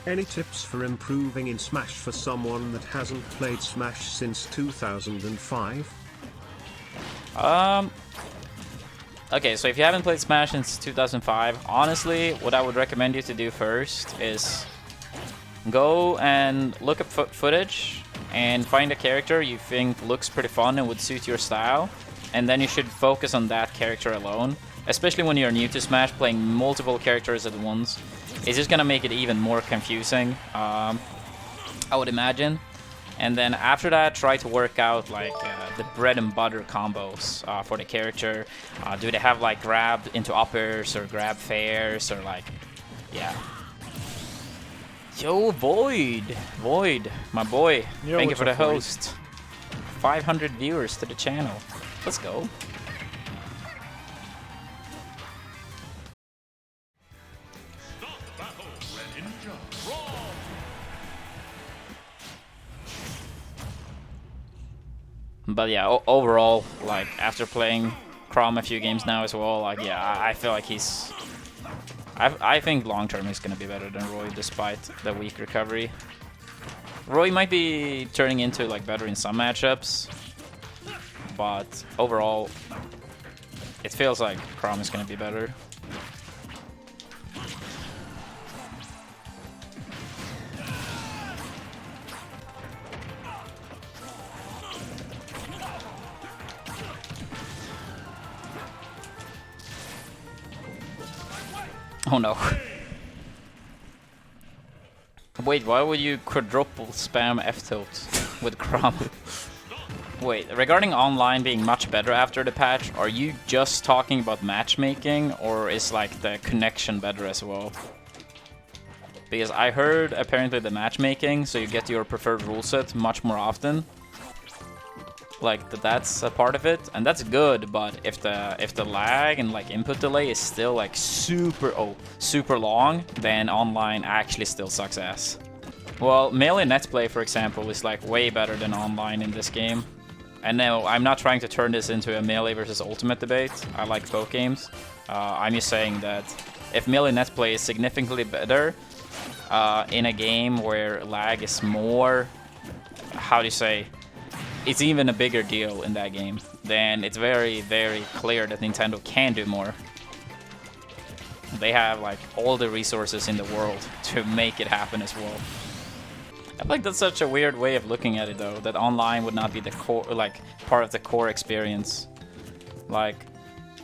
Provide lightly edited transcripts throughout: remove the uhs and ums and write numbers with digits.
Any tips for improving in Smash for someone that hasn't played Smash since 2005? Okay, so if you haven't played Smash since 2005, honestly, what I would recommend you to do first is go and look up footage and find a character you think looks pretty fun and would suit your style, and then you should focus on that character alone. Especially when you're new to Smash, playing multiple characters at once. It's just gonna make it even more confusing, I would imagine. And then after that, try to work out like the bread and butter combos for the character. Do they have like grab into uppers or grab fairs or like, yeah. Yo, Void, my boy. Yo, thank you for the Void? host. 500 viewers to the channel. Let's go. Greninja, Chrom. But yeah, overall, like after playing Chrom a few games now as well, like yeah, I feel like he's. I think long term he's gonna be better than Roy despite the weak recovery. Roy might be turning into like better in some matchups, but overall, it feels like Chrom is gonna be better. Oh no. Wait, why would you quadruple spam F-tilt with Chrom? Wait, regarding online being much better after the patch, are you just talking about matchmaking, or is like the connection better as well? Because I heard apparently the matchmaking, so you get your preferred rule set much more often. Like that's a part of it, and that's good. But if the lag and like input delay is still like super long, then online actually still sucks ass. Well, melee netplay, for example, is like way better than online in this game. And no, I'm not trying to turn this into a melee versus ultimate debate. I like both games. I'm just saying that if melee netplay is significantly better in a game where lag is more, how do you say? It's even a bigger deal in that game, then it's very, very clear that Nintendo can do more. They have like all the resources in the world to make it happen as well. I feel like that's such a weird way of looking at it though, that online would not be the core, like part of the core experience. Like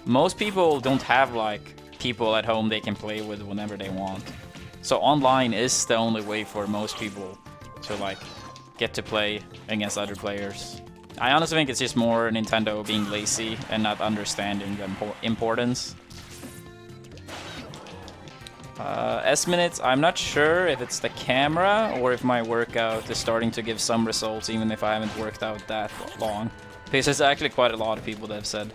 most people don't have like people at home they can play with whenever they want. So online is the only way for most people to like get to play against other players. I honestly think it's just more Nintendo being lazy and not understanding the importance. S-minutes, I'm not sure if it's the camera or if my workout is starting to give some results even if I haven't worked out that long. Because there's actually quite a lot of people that have said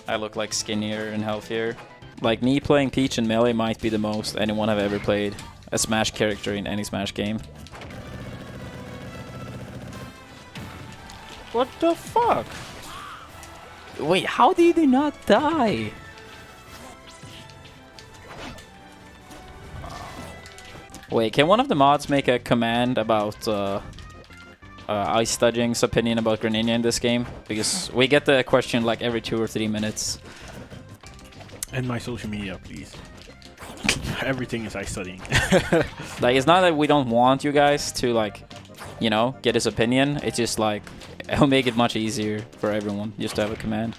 I look like skinnier and healthier. Like me playing Peach and Melee might be the most anyone have ever played a Smash character in any Smash game. What the fuck? Wait, how did he not die? Wait, can one of the mods make a command about iStudying's opinion about Greninja in this game? Because we get the question like every 2 or 3 minutes. And my social media, please. Everything is iStudying. Like, it's not that we don't want you guys to like, you know, get his opinion. It's just like, it'll make it much easier for everyone just to have a command.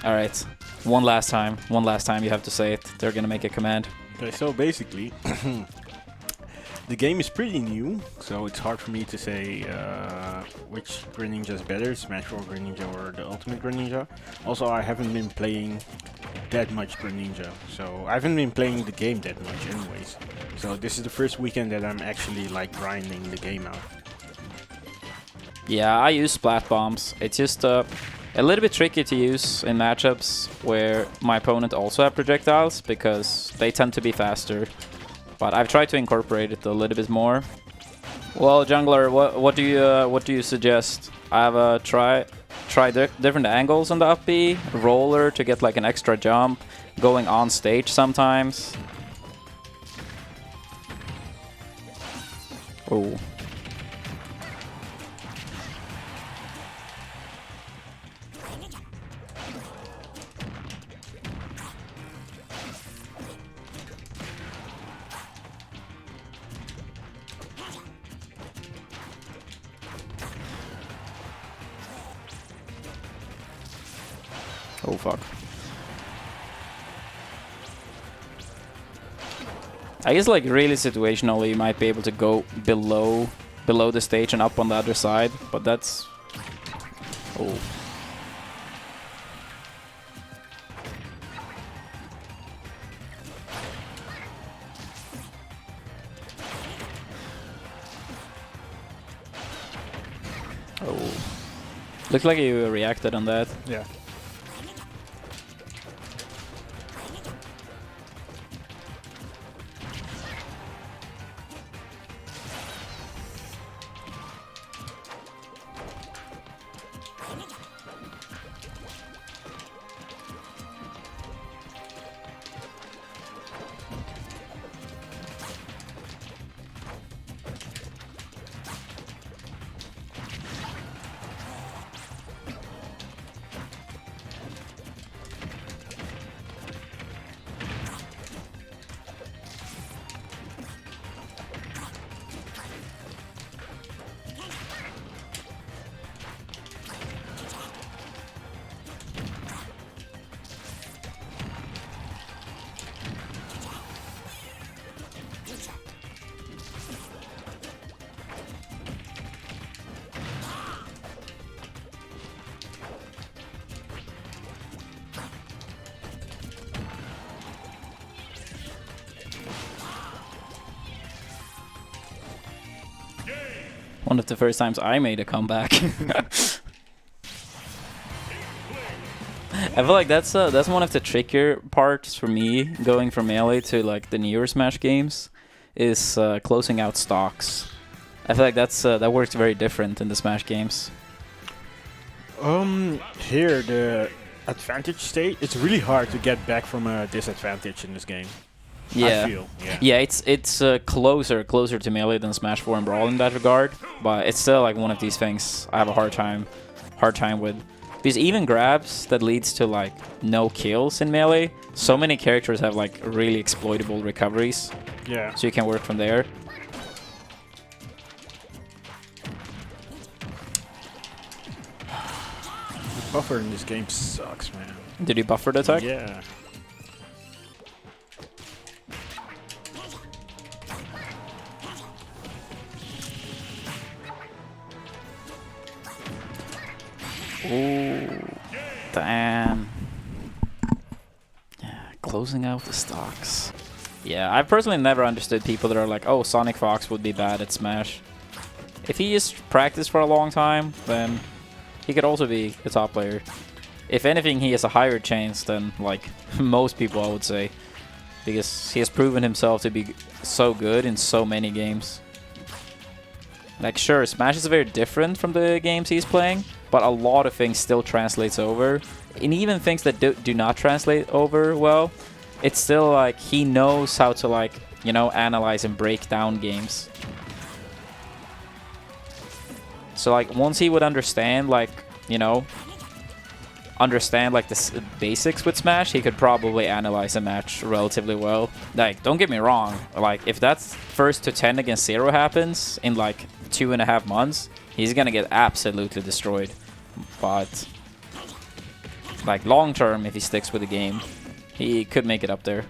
Alright, one last time you have to say it. They're gonna make a command. Okay, so basically, the game is pretty new, so it's hard for me to say which Greninja is better, Smash 4 Greninja or the Ultimate Greninja. Also, I haven't been playing that much Greninja, so I haven't been playing the game that much anyways. So this is the first weekend that I'm actually like grinding the game out. Yeah, I use splat bombs. It's just a little bit tricky to use in matchups where my opponent also have projectiles because they tend to be faster. But I've tried to incorporate it a little bit more. Well, jungler, what do you suggest? I have try different angles on the up B, roller to get like an extra jump, going on stage sometimes. Oh. Oh fuck. I guess like really situationally you might be able to go below the stage and up on the other side, but that's... Oh. Oh. Looks like you reacted on that. Yeah. One of the first times I made a comeback. I feel like that's one of the trickier parts for me going from Melee to like the newer Smash games is closing out stocks. I feel like that works very different in the Smash games. Here the advantage state. It's really hard to get back from a disadvantage in this game. Yeah, I feel. Yeah. yeah, it's closer to Melee than Smash 4 and Brawl in that regard, but it's still like one of these things I have a hard time with. Because even grabs that leads to like no kills in Melee, so many characters have like really exploitable recoveries. Yeah. So you can work from there. The buffer in this game sucks, man. Did you buffer the attack? Yeah. Ooh, damn. Yeah, closing out the stocks. Yeah, I've personally never understood people that are like, oh, Sonic Fox would be bad at Smash. If he just practiced for a long time, then he could also be a top player. If anything, he has a higher chance than, like, most people, I would say. Because he has proven himself to be so good in so many games. Like, sure, Smash is very different from the games he's playing, but a lot of things still translates over. And even things that do not translate over well, it's still like he knows how to, like, you know, analyze and break down games. So like once he would understand, like, you know, like the basics with Smash, he could probably analyze a match relatively well. Like, don't get me wrong, like if that's first to 10 against 0 happens in like 2.5 months, he's gonna get absolutely destroyed. But like long term, if he sticks with the game, he could make it up there.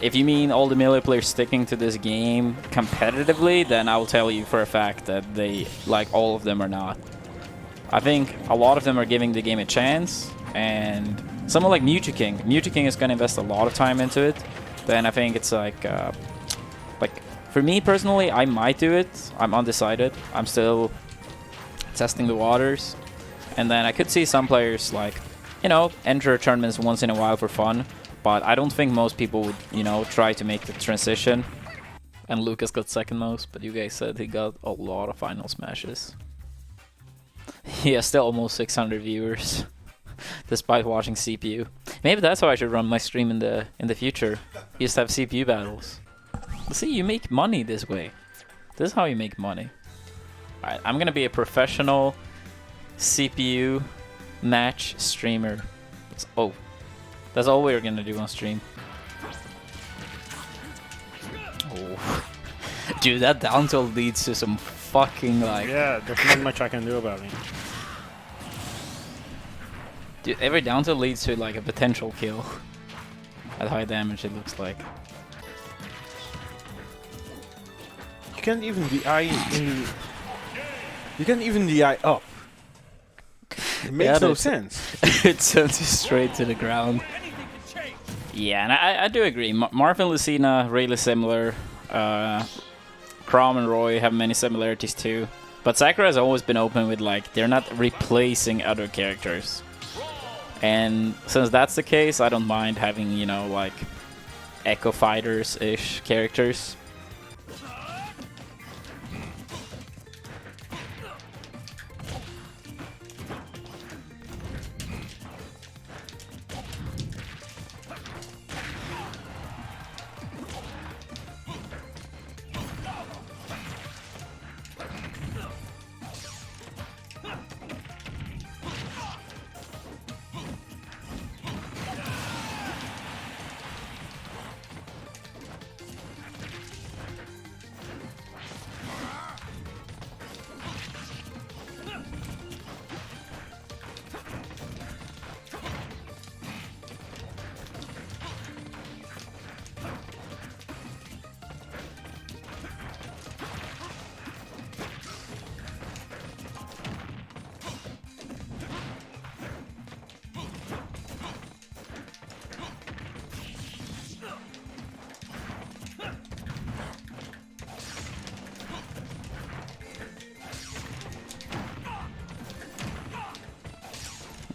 If you mean all the Melee players sticking to this game competitively, then I will tell you for a fact that they, like, all of them are not. I think a lot of them are giving the game a chance, and someone like Mewtwo King is going to invest a lot of time into it. Then I think it's like for me personally, I might do it. I'm undecided. I'm still testing the waters. And then I could see some players, like, you know, enter tournaments once in a while for fun. But I don't think most people would, you know, try to make the transition. And Lucas got second most, but you guys said he got a lot of final smashes. He has still almost 600 viewers, despite watching CPU. Maybe that's how I should run my stream in the future. Just have CPU battles. See, you make money this way. This is how you make money. Alright, I'm gonna be a professional CPU match streamer. Oh, that's all we're gonna do on stream. Oh. Dude, that down tilt leads to some fucking like... Yeah, there's not much I can do about it. Dude, every down tilt leads to like a potential kill. At high damage it looks like. You can't even DI in... You can't even DI up. It makes no sense. It sends you straight to the ground. Yeah, and I do agree. Marv and Lucina, really similar. Chrom and Roy have many similarities too. But Sakura has always been open with like, they're not replacing other characters. And since that's the case, I don't mind having, you know, like Echo Fighters-ish characters.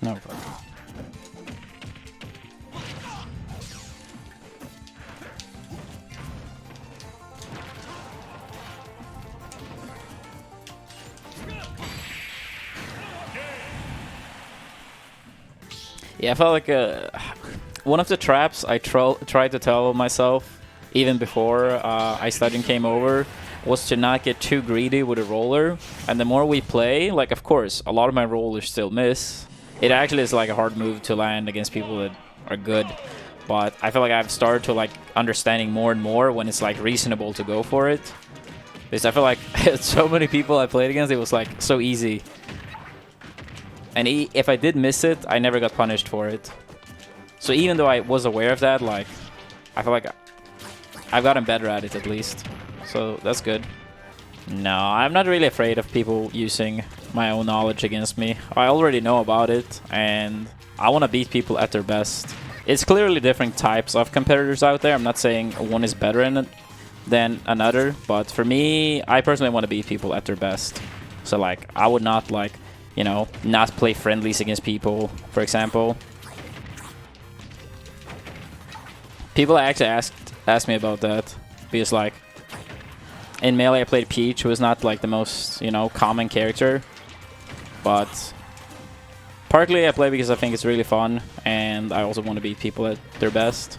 No problem. Yeah, I felt like one of the traps I tried to tell myself, even before iStudying came over, was to not get too greedy with a roller. And the more we play, like, of course, a lot of my rollers still miss. It actually is like a hard move to land against people that are good. But I feel like I've started to like understanding more and more when it's like reasonable to go for it. Because I feel like so many people I played against, it was like so easy. And if I did miss it, I never got punished for it. So even though I was aware of that, like, I feel like I've gotten better at it at least. So that's good. No, I'm not really afraid of people using my own knowledge against me. I already know about it, and I want to beat people at their best. It's clearly different types of competitors out there. I'm not saying one is better than another, but for me, I personally want to beat people at their best. So, like, I would not, like, you know, not play friendlies against people, for example. People actually asked me about that, because, like, in Melee I played Peach, who is not, like, the most, you know, common character. But partly I play because I think it's really fun, and I also want to beat people at their best.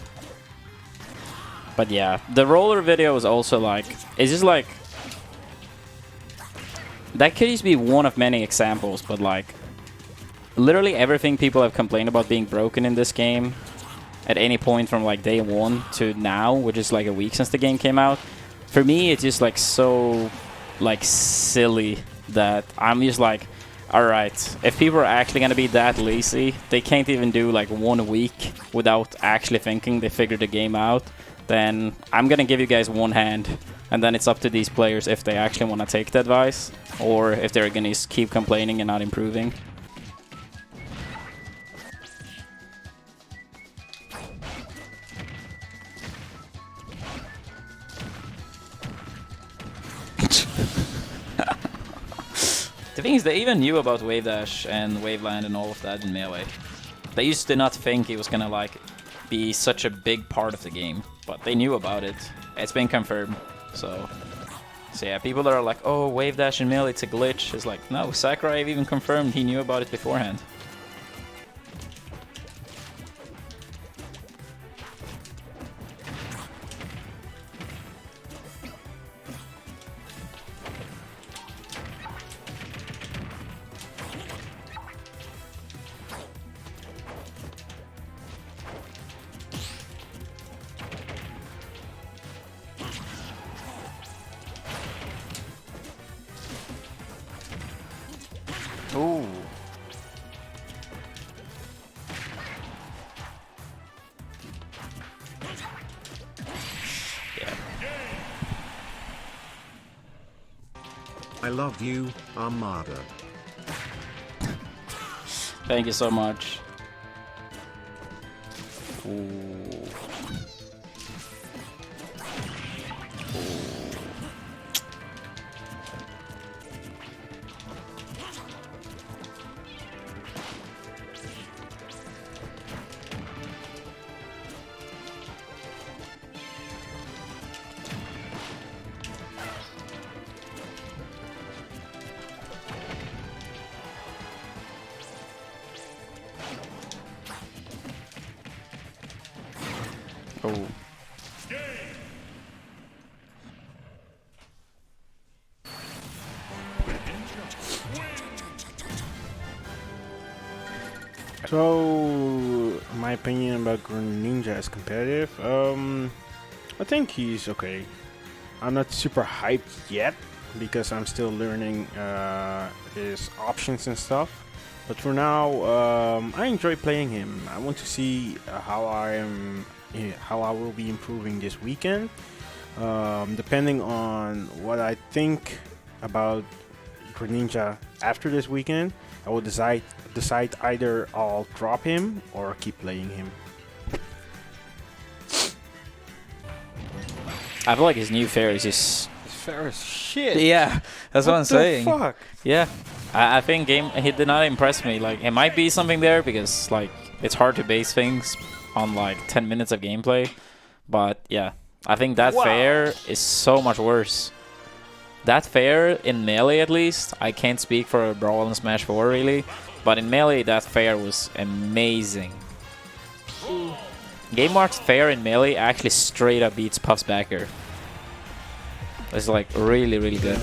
But yeah, the roller video is also, like, it's just, like, that could just be one of many examples, but, like, literally everything people have complained about being broken in this game at any point from, like, day one to now, which is, like, a week since the game came out. For me, it's just, like, so, like, silly that I'm just, like, alright, if people are actually gonna be that lazy, they can't even do, like, 1 week without actually thinking they figured the game out, then I'm gonna give you guys one hand, and then it's up to these players if they actually want to take the advice, or if they're gonna keep complaining and not improving. The thing is, they even knew about Wave Dash and Waveland and all of that in Melee. They used to not think it was gonna, like, be such a big part of the game, but they knew about it. It's been confirmed, so yeah, people that are like, oh, Wave Dash in Melee, it's a glitch. It's like, no, Sakurai even confirmed he knew about it beforehand. Ooh. Yeah. I love you, Armada. Thank you so much. Ooh. Oh. So, my opinion about Greninja as competitive, I think he's okay. I'm not super hyped yet because I'm still learning his options and stuff. But for now, I enjoy playing him. I want to see how I will be improving this weekend. Depending on what I think about Greninja after this weekend, I will decide either I'll drop him or keep playing him. I feel like his new fair is just... It's fair as shit. Yeah, that's what I'm saying. Fuck? Yeah, I think he did not impress me. Like, it might be something there because like it's hard to base things on like 10 minutes of gameplay. But yeah, I think that fair is so much worse. That fair in Melee at least, I can't speak for Brawl and Smash 4 really, but in Melee that fair was amazing. Game Mark's fair in Melee actually straight up beats Puff's backer. It's like really, really good.